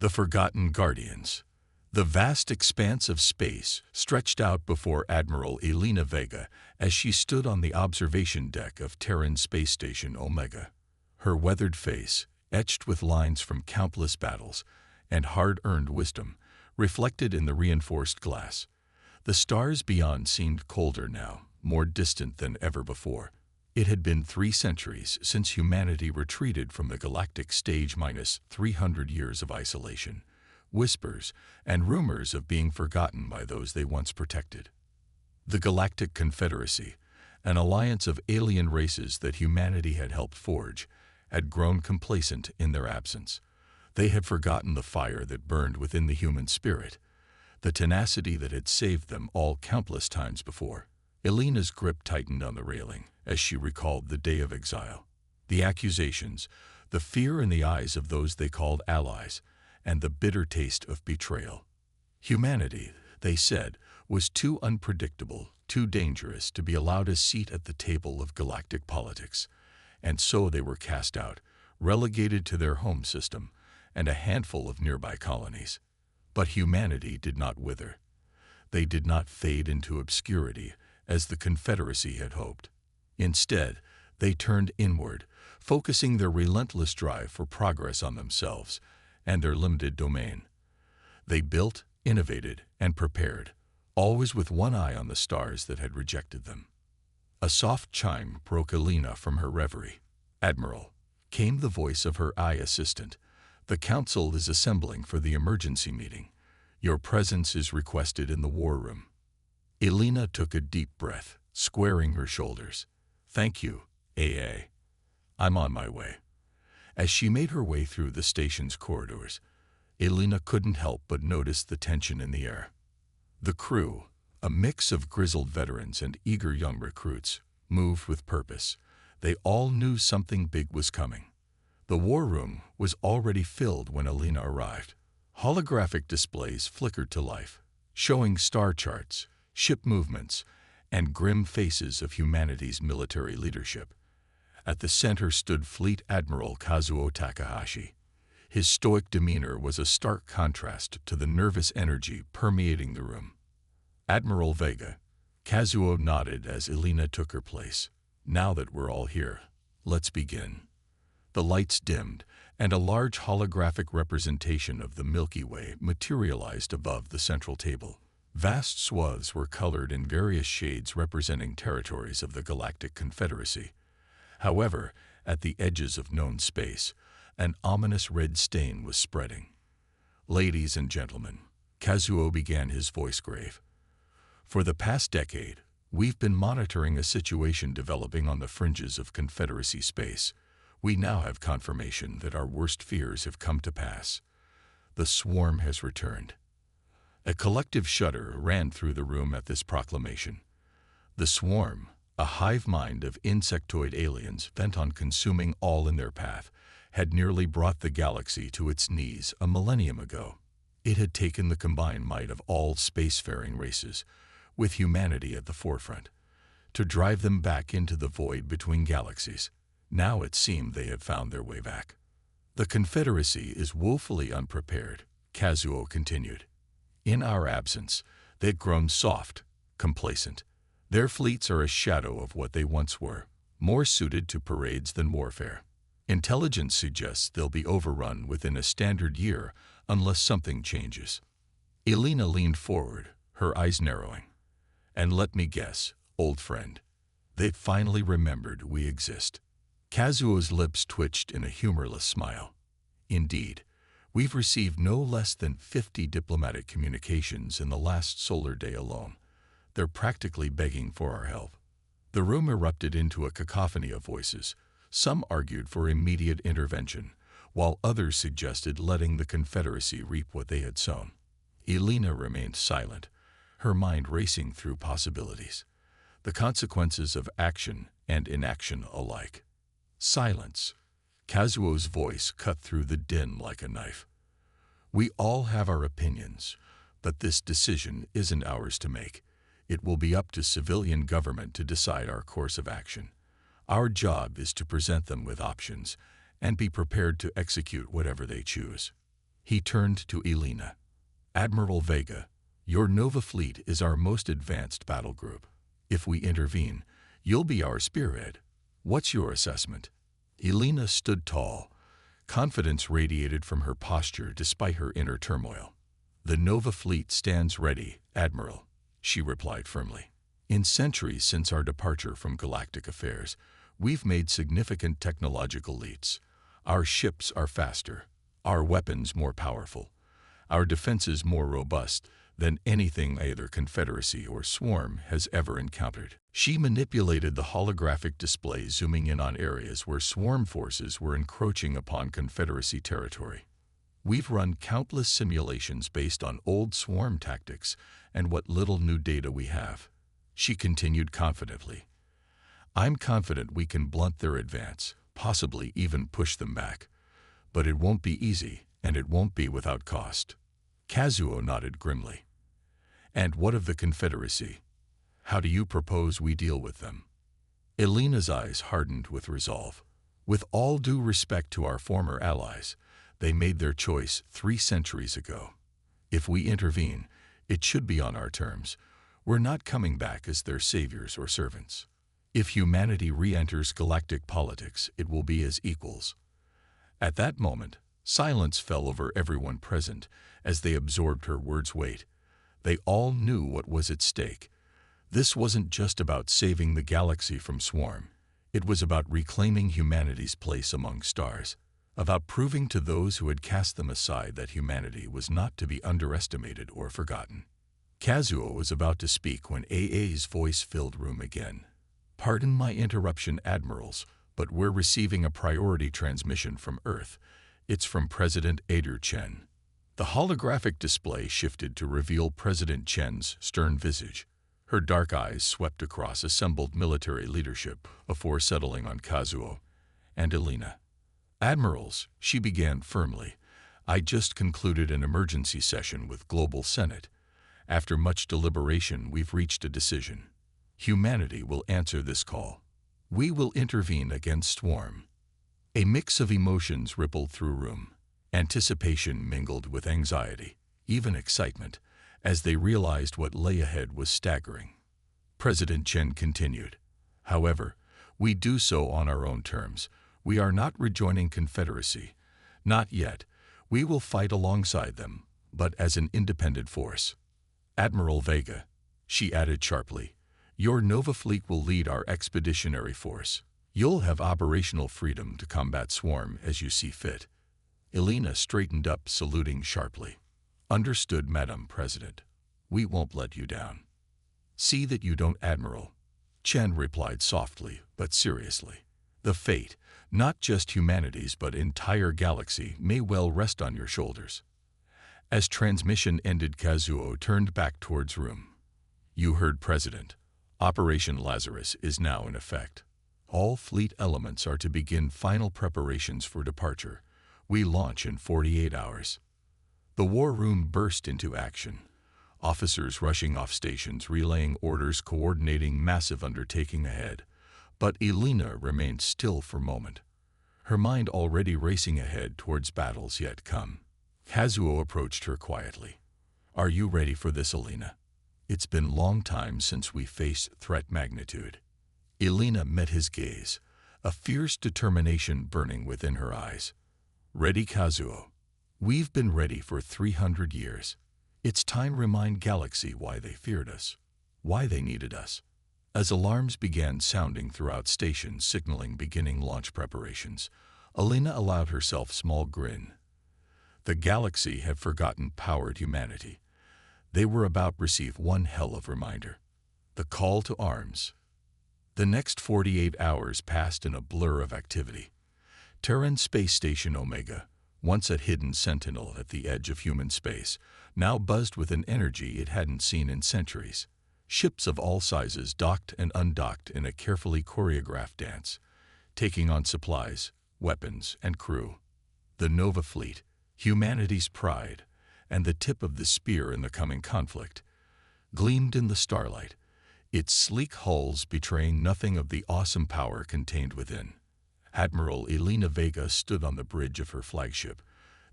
The Forgotten Guardians. The vast expanse of space stretched out before Admiral Elena Vega as she stood on the observation deck of Terran Space Station Omega. Her weathered face, etched with lines from countless battles and hard-earned wisdom, reflected in the reinforced glass. The stars beyond seemed colder now, more distant than ever before. It had been 3 centuries since humanity retreated from the galactic stage minus 300 years of isolation, whispers and rumors of being forgotten by those they once protected. The Galactic Confederacy, an alliance of alien races that humanity had helped forge, had grown complacent in their absence. They had forgotten the fire that burned within the human spirit, the tenacity that had saved them all countless times before. Elena's grip tightened on the railing as she recalled the day of exile. The accusations, the fear in the eyes of those they called allies, and the bitter taste of betrayal. Humanity, they said, was too unpredictable, too dangerous to be allowed a seat at the table of galactic politics, and so they were cast out, relegated to their home system and a handful of nearby colonies. But humanity did not wither. They did not fade into obscurity, as the Confederacy had hoped. Instead, they turned inward, focusing their relentless drive for progress on themselves and their limited domain. They built, innovated, and prepared, always with one eye on the stars that had rejected them. A soft chime broke Elena from her reverie. "Admiral," came the voice of her eye assistant, "the Council is assembling for the emergency meeting. Your presence is requested in the war room." Elena took a deep breath, squaring her shoulders. "Thank you, AA. I'm on my way." As she made her way through the station's corridors, Elena couldn't help but notice the tension in the air. The crew, a mix of grizzled veterans and eager young recruits, moved with purpose. They all knew something big was coming. The war room was already filled when Elena arrived. Holographic displays flickered to life, showing star charts, ship movements, and grim faces of humanity's military leadership. At the center stood Fleet Admiral Kazuo Takahashi. His stoic demeanor was a stark contrast to the nervous energy permeating the room. "Admiral Vega," Kazuo nodded as Elena took her place. "Now that we're all here, let's begin." The lights dimmed, and a large holographic representation of the Milky Way materialized above the central table. Vast swaths were colored in various shades representing territories of the Galactic Confederacy. However, at the edges of known space, an ominous red stain was spreading. "Ladies and gentlemen," Kazuo began, his voice grave, "for the past decade, we've been monitoring a situation developing on the fringes of Confederacy space. We now have confirmation that our worst fears have come to pass. The swarm has returned." A collective shudder ran through the room at this proclamation. The swarm, a hive mind of insectoid aliens bent on consuming all in their path, had nearly brought the galaxy to its knees a millennium ago. It had taken the combined might of all spacefaring races, with humanity at the forefront, to drive them back into the void between galaxies. Now it seemed they had found their way back. "The Confederacy is woefully unprepared," Kazuo continued. "In our absence, they've grown soft, complacent. Their fleets are a shadow of what they once were, more suited to parades than warfare. Intelligence suggests they'll be overrun within a standard year unless something changes." Elena leaned forward, her eyes narrowing. "And let me guess, old friend, they've finally remembered we exist." Kazuo's lips twitched in a humorless smile. "Indeed, we've received no less than 50 diplomatic communications in the last solar day alone. They're practically begging for our help." The room erupted into a cacophony of voices. Some argued for immediate intervention, while others suggested letting the Confederacy reap what they had sown. Elena remained silent, her mind racing through possibilities, the consequences of action and inaction alike. Silence. Kazuo's voice cut through the din like a knife. "We all have our opinions, but this decision isn't ours to make. It will be up to civilian government to decide our course of action. Our job is to present them with options and be prepared to execute whatever they choose." He turned to Elena. "Admiral Vega, your Nova fleet is our most advanced battle group. If we intervene, you'll be our spearhead. What's your assessment?" Elena stood tall. Confidence radiated from her posture despite her inner turmoil. "The Nova fleet stands ready, Admiral," she replied firmly. "In centuries since our departure from galactic affairs, we've made significant technological leaps. Our ships are faster, our weapons more powerful, our defenses more robust than anything either Confederacy or Swarm has ever encountered." She manipulated the holographic display, zooming in on areas where Swarm forces were encroaching upon Confederacy territory. "We've run countless simulations based on old Swarm tactics and what little new data we have," she continued confidently. "I'm confident we can blunt their advance, possibly even push them back. But it won't be easy, and it won't be without cost." Kazuo nodded grimly. "And what of the Confederacy? How do you propose we deal with them?" Elena's eyes hardened with resolve. "With all due respect to our former allies, they made their choice 3 centuries ago. If we intervene, it should be on our terms. We're not coming back as their saviors or servants. If humanity re-enters galactic politics, it will be as equals." At that moment, silence fell over everyone present as they absorbed her words' weight. They all knew what was at stake. This wasn't just about saving the galaxy from Swarm. It was about reclaiming humanity's place among stars, about proving to those who had cast them aside that humanity was not to be underestimated or forgotten. Kazuo was about to speak when AA's voice filled room again. "Pardon my interruption, Admirals, but we're receiving a priority transmission from Earth. It's from President Adair Chen." The holographic display shifted to reveal President Chen's stern visage. Her dark eyes swept across assembled military leadership before settling on Kazuo and Elena. "Admirals," she began firmly, "I just concluded an emergency session with Global Senate. After much deliberation, we've reached a decision. Humanity will answer this call. We will intervene against Swarm." A mix of emotions rippled through room. Anticipation mingled with anxiety, even excitement, as they realized what lay ahead was staggering. President Chen continued, "However, we do so on our own terms. We are not rejoining Confederacy. Not yet. We will fight alongside them, but as an independent force." "Admiral Vega," she added sharply, "your Nova fleet will lead our expeditionary force. You'll have operational freedom to combat Swarm as you see fit." Elena straightened up, saluting sharply. "Understood, Madam President. We won't let you down." "See that you don't, Admiral," Chen replied softly but seriously. "The fate, not just humanity's but entire galaxy, may well rest on your shoulders." As transmission ended, Kazuo turned back towards room. "You heard, President. Operation Lazarus is now in effect. All fleet elements are to begin final preparations for departure. We launch in 48 hours. The war room burst into action. Officers rushing off stations, relaying orders, coordinating massive undertaking ahead. But Elena remained still for a moment, her mind already racing ahead towards battles yet come. Kazuo approached her quietly. "Are you ready for this, Elena? It's been a long time since we faced threat magnitude." Elena met his gaze, a fierce determination burning within her eyes. "Ready, Kazuo. We've been ready for 300 years. It's time to remind Galaxy why they feared us, why they needed us." As alarms began sounding throughout stations signaling beginning launch preparations, Elena allowed herself a small grin. The Galaxy had forgotten powered humanity. They were about to receive one hell of a reminder. The call to arms. The next 48 hours passed in a blur of activity. Terran Space Station Omega, once a hidden sentinel at the edge of human space, now buzzed with an energy it hadn't seen in centuries. Ships of all sizes docked and undocked in a carefully choreographed dance, taking on supplies, weapons, and crew. The Nova Fleet, humanity's pride, and the tip of the spear in the coming conflict, gleamed in the starlight, its sleek hulls betraying nothing of the awesome power contained within. Admiral Elena Vega stood on the bridge of her flagship,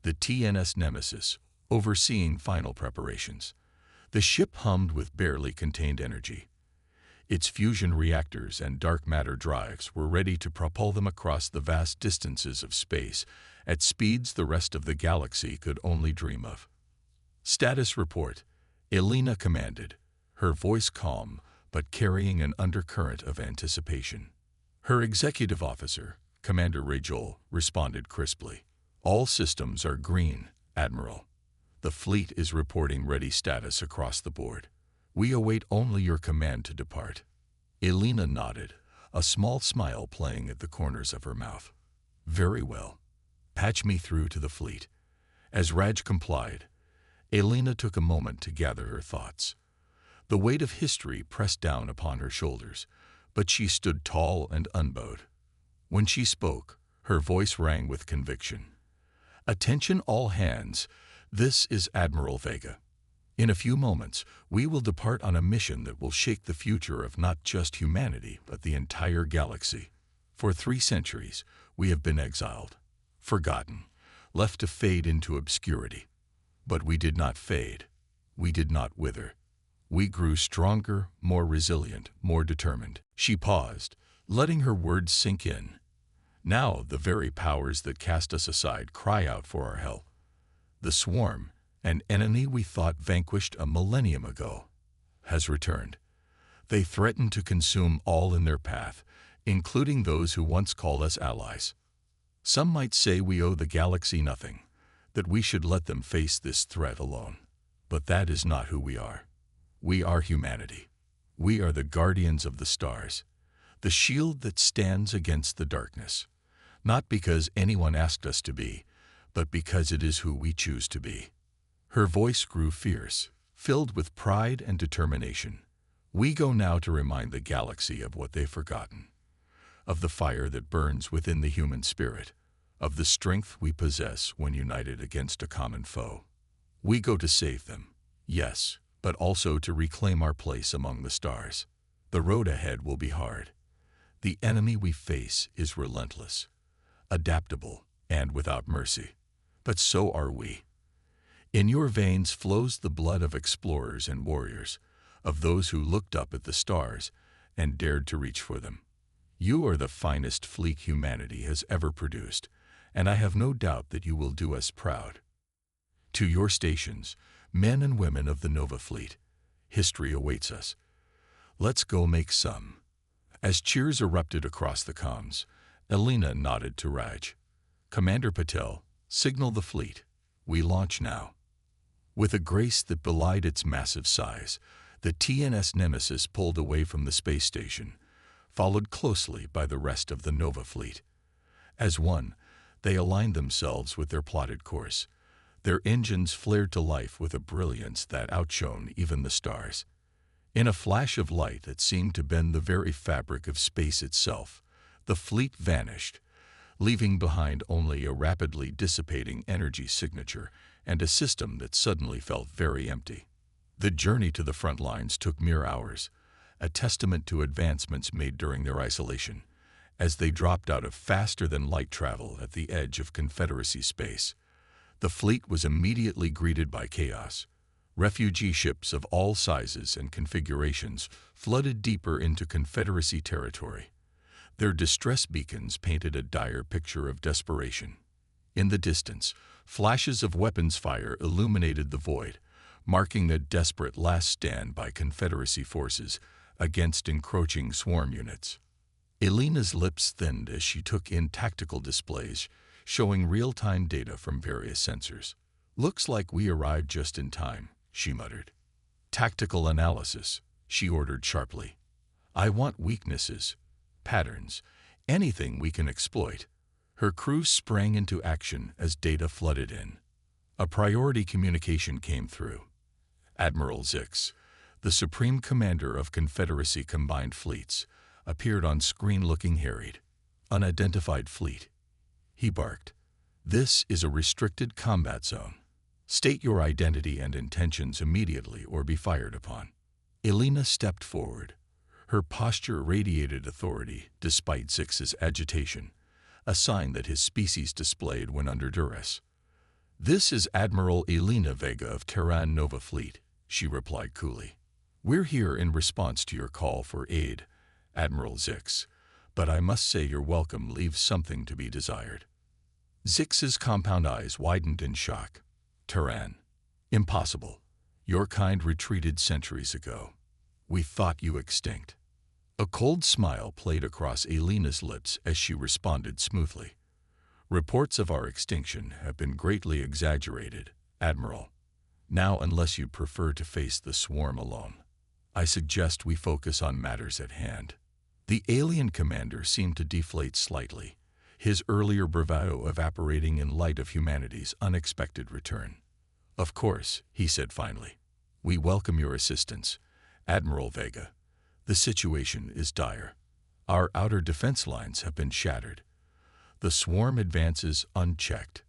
the TNS Nemesis, overseeing final preparations. The ship hummed with barely contained energy. Its fusion reactors and dark matter drives were ready to propel them across the vast distances of space at speeds the rest of the galaxy could only dream of. "Status report," Elena commanded, her voice calm but carrying an undercurrent of anticipation. Her executive officer, Commander Rachel, responded crisply. "All systems are green, Admiral. The fleet is reporting ready status across the board. We await only your command to depart." Elena nodded, a small smile playing at the corners of her mouth. "Very well. Patch me through to the fleet." As Raj complied, Elena took a moment to gather her thoughts. The weight of history pressed down upon her shoulders, but she stood tall and unbowed. When she spoke, her voice rang with conviction. "Attention all hands, this is Admiral Vega. In a few moments, we will depart on a mission that will shake the future of not just humanity, but the entire galaxy. For 3 centuries, we have been exiled, forgotten, left to fade into obscurity. But we did not fade. We did not wither. We grew stronger, more resilient, more determined." She paused, letting her words sink in. "Now the very powers that cast us aside cry out for our help. The swarm, an enemy we thought vanquished a millennium ago, has returned. They threaten to consume all in their path, including those who once called us allies. Some might say we owe the galaxy nothing, that we should let them face this threat alone. But that is not who we are. We are humanity. We are the guardians of the stars, the shield that stands against the darkness, not because anyone asked us to be, but because it is who we choose to be." Her voice grew fierce, filled with pride and determination. "We go now to remind the galaxy of what they've forgotten, of the fire that burns within the human spirit, of the strength we possess when united against a common foe. We go to save them, yes, but also to reclaim our place among the stars. The road ahead will be hard. The enemy we face is relentless, adaptable, and without mercy. But so are we. In your veins flows the blood of explorers and warriors, of those who looked up at the stars and dared to reach for them. You are the finest fleet humanity has ever produced, and I have no doubt that you will do us proud. To your stations, men and women of the Nova Fleet, history awaits us. Let's go make some." As cheers erupted across the comms, Elena nodded to Raj. "Commander Patel, signal the fleet. We launch now." With a grace that belied its massive size, the TNS Nemesis pulled away from the space station, followed closely by the rest of the Nova Fleet. As one, they aligned themselves with their plotted course. Their engines flared to life with a brilliance that outshone even the stars. In a flash of light that seemed to bend the very fabric of space itself, the fleet vanished, leaving behind only a rapidly dissipating energy signature and a system that suddenly felt very empty. The journey to the front lines took mere hours, a testament to advancements made during their isolation, as they dropped out of faster-than-light travel at the edge of Confederacy space. The fleet was immediately greeted by chaos. Refugee ships of all sizes and configurations flooded deeper into Confederacy territory. Their distress beacons painted a dire picture of desperation. In the distance, flashes of weapons fire illuminated the void, marking a desperate last stand by Confederacy forces against encroaching swarm units. Elena's lips thinned as she took in tactical displays showing real-time data from various sensors. "Looks like we arrived just in time," she muttered. "Tactical analysis," she ordered sharply. "I want weaknesses, patterns, anything we can exploit." Her crew sprang into action as data flooded in. A priority communication came through. Admiral Zix, the Supreme Commander of Confederacy Combined Fleets, appeared on screen looking harried. "Unidentified fleet," he barked. "This is a restricted combat zone. State your identity and intentions immediately or be fired upon." Elena stepped forward. Her posture radiated authority despite Zix's agitation, a sign that his species displayed when under duress. "This is Admiral Elena Vega of Terran Nova Fleet," she replied coolly. "We're here in response to your call for aid, Admiral Zix, but I must say your welcome leaves something to be desired." Zix's compound eyes widened in shock. "Terran? Impossible. Your kind retreated centuries ago. We thought you extinct." A cold smile played across Elena's lips as she responded smoothly. "Reports of our extinction have been greatly exaggerated, Admiral. Now, unless you prefer to face the swarm alone, I suggest we focus on matters at hand." The alien commander seemed to deflate slightly, his earlier bravado evaporating in light of humanity's unexpected return. "Of course," he said finally. "We welcome your assistance, Admiral Vega. The situation is dire. Our outer defense lines have been shattered. The swarm advances unchecked.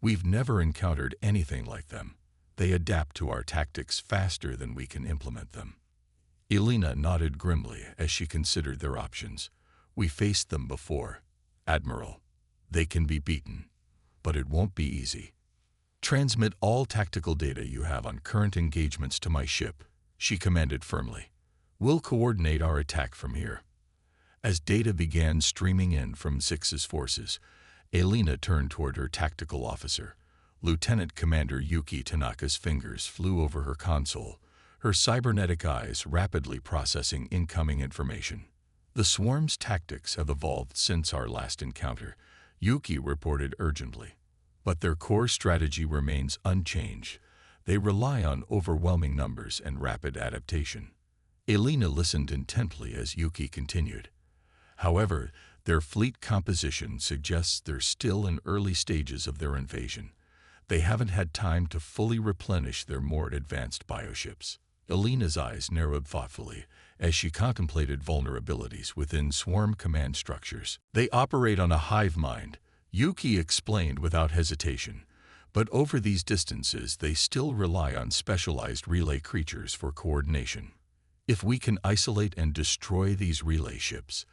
We've never encountered anything like them. They adapt to our tactics faster than we can implement them." Elena nodded grimly as she considered their options. "We faced them before, Admiral. They can be beaten, but it won't be easy. Transmit all tactical data you have on current engagements to my ship," she commanded firmly. "We'll coordinate our attack from here." As data began streaming in from Zix's forces, Elena turned toward her tactical officer. Lieutenant Commander Yuki Tanaka's fingers flew over her console, her cybernetic eyes rapidly processing incoming information. "The swarm's tactics have evolved since our last encounter," Yuki reported urgently. "But their core strategy remains unchanged. They rely on overwhelming numbers and rapid adaptation." Elena listened intently as Yuki continued. "However, their fleet composition suggests they're still in early stages of their invasion. They haven't had time to fully replenish their more advanced bioships." Elena's eyes narrowed thoughtfully as she contemplated vulnerabilities within swarm command structures. "They operate on a hive mind," Yuki explained without hesitation. "But over these distances, they still rely on specialized relay creatures for coordination. If we can isolate and destroy these relay ships,"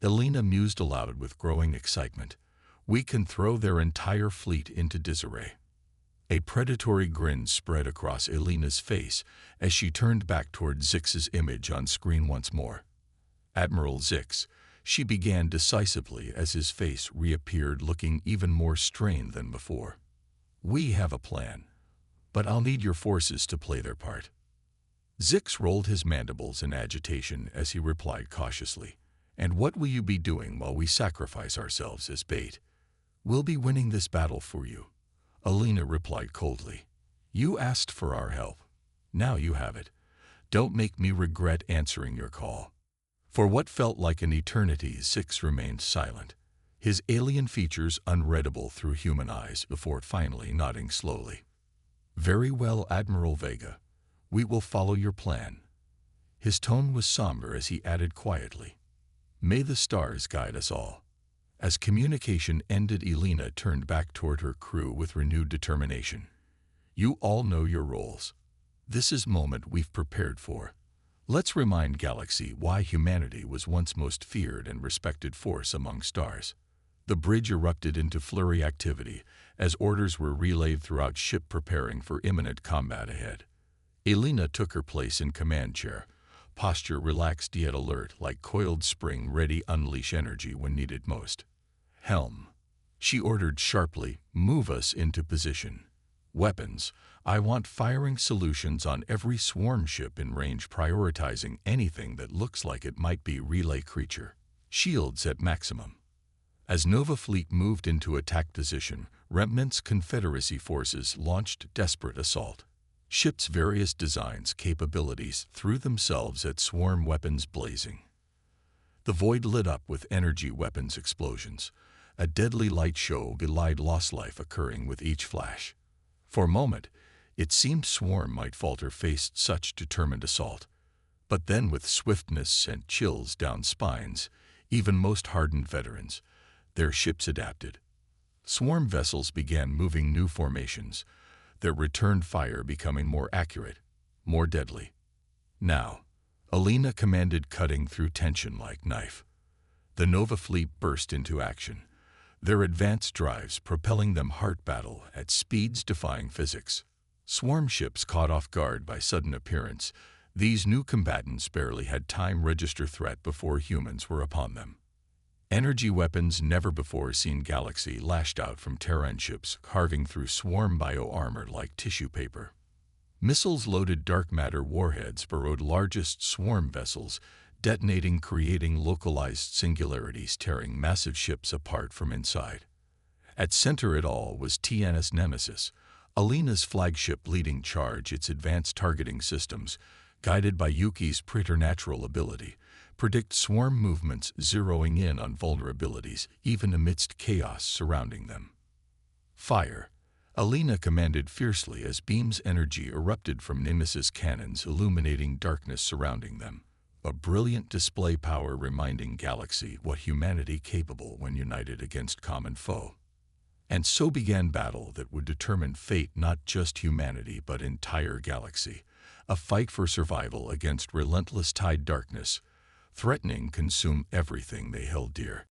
Elena mused aloud with growing excitement, "we can throw their entire fleet into disarray." A predatory grin spread across Elena's face as she turned back toward Zix's image on screen once more. "Admiral Zix," she began decisively as his face reappeared looking even more strained than before. "We have a plan, but I'll need your forces to play their part." Zix rolled his mandibles in agitation as he replied cautiously, "And what will you be doing while we sacrifice ourselves as bait?" "We'll be winning this battle for you," Elena replied coldly. "You asked for our help. Now you have it. Don't make me regret answering your call." For what felt like an eternity, Zix remained silent, his alien features unreadable through human eyes before finally nodding slowly. "Very well, Admiral Vega. We will follow your plan." His tone was somber as he added quietly, "May the stars guide us all." As communication ended, Elena turned back toward her crew with renewed determination. "You all know your roles. This is the moment we've prepared for. Let's remind Galaxy why humanity was once most feared and respected force among stars." The bridge erupted into flurry activity as orders were relayed throughout ship preparing for imminent combat ahead. Elena took her place in command chair, posture relaxed yet alert like coiled spring ready to unleash energy when needed most. "Helm," she ordered sharply, "move us into position. Weapons, I want firing solutions on every swarm ship in range, prioritizing anything that looks like it might be relay creature. Shields at maximum." As Nova Fleet moved into attack position, Remnant's Confederacy forces launched desperate assault. Ships' various designs, capabilities threw themselves at swarm weapons blazing. The void lit up with energy weapons explosions, a deadly light show belied lost life occurring with each flash. For a moment, it seemed swarm might falter faced such determined assault. But then with swiftness sent chills down spines, even most hardened veterans, their ships adapted. Swarm vessels began moving new formations, their return fire becoming more accurate, more deadly. Now, Elena commanded, cutting through tension like knife. The Nova Fleet burst into action, their advanced drives propelling them heart battle at speeds defying physics. Swarm ships caught off guard by sudden appearance, these new combatants barely had time register threat before humans were upon them. Energy weapons never before seen Galaxy lashed out from Terran ships, carving through swarm bio-armor like tissue paper. Missiles-loaded dark matter warheads burrowed largest swarm vessels, detonating, creating localized singularities, tearing massive ships apart from inside. At center it all was TNS Nemesis, Alina's flagship leading charge. Its advanced targeting systems, guided by Yuki's preternatural ability, predict swarm movements, zeroing in on vulnerabilities even amidst chaos surrounding them. Fire. Alina commanded fiercely as beams energy erupted from Nemesis cannons, illuminating darkness surrounding them. A brilliant display power reminding Galaxy what humanity capable when united against common foe. And so began battle that would determine fate, not just humanity but entire Galaxy. A fight for survival against relentless tide darkness, threatening consume everything they held dear.